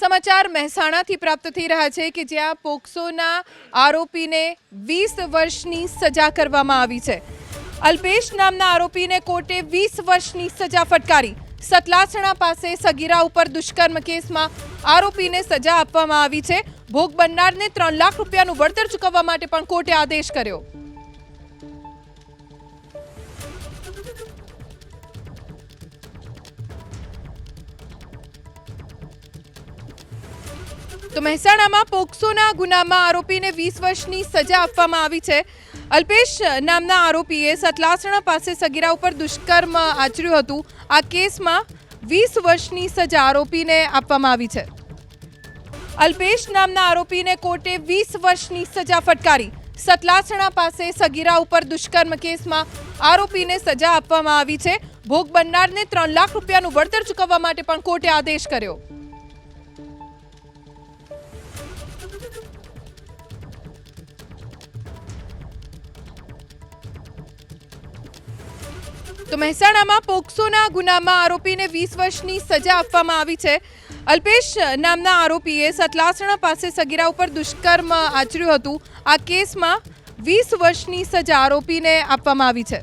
સમાચાર મહેસાણાથી પ્રાપ્ત થઈ રહ્યા છે કે જ્યાં પોક્સોના આરોપીને 20 વર્ષની સજા કરવામાં આવી છે। અલ્પેશ નામના આરોપીને કોર્ટે 20 વર્ષની સજા ફટકારી। સતલાસણા પાસે સગીરા ઉપર દુષ્કર્મ કેસમાં આરોપીને સજા આપવામાં આવી છે। ભોગ બનનારને 3 લાખ રૂપિયાનું વળતર ચૂકવવા માટે પણ કોર્ટે આદેશ કર્યો। તો મહેસાણામાં પોક્સોના ગુનામાં આરોપીને 20 વર્ષની સજા આપવામાં આવી છે। અલ્પેશ નામના આરોપીએ સતલાસણા પાસે સગીરા ઉપર દુષ્કર્મ આચર્યું હતું। આ કેસમાં 20 વર્ષની સજા આરોપીને આપવામાં આવી છે। અલ્પેશ નામના આરોપીને કોર્ટે 20 વર્ષની સજા ફટકારી। સતલાસણા પાસે સગીરા ઉપર દુષ્કર્મ કેસમાં આરોપીને સજા આપવામાં આવી છે। ભોગ બનનારને 3 લાખ રૂપિયાનું વળતર ચૂકવવા માટે પણ કોર્ટે આદેશ કર્યો। તો મહેસાણામાં પોક્સોના ગુનામાં આરોપીને 20 વર્ષની સજા આપવામાં આવી છે। અલ્પેશ નામના આરોપીએ સતલાસણા પાસે સગીરા ઉપર દુષ્કર્મ આચર્યું હતું। આ કેસમાં 20 વર્ષની સજા આરોપીને આપવામાં આવી છે।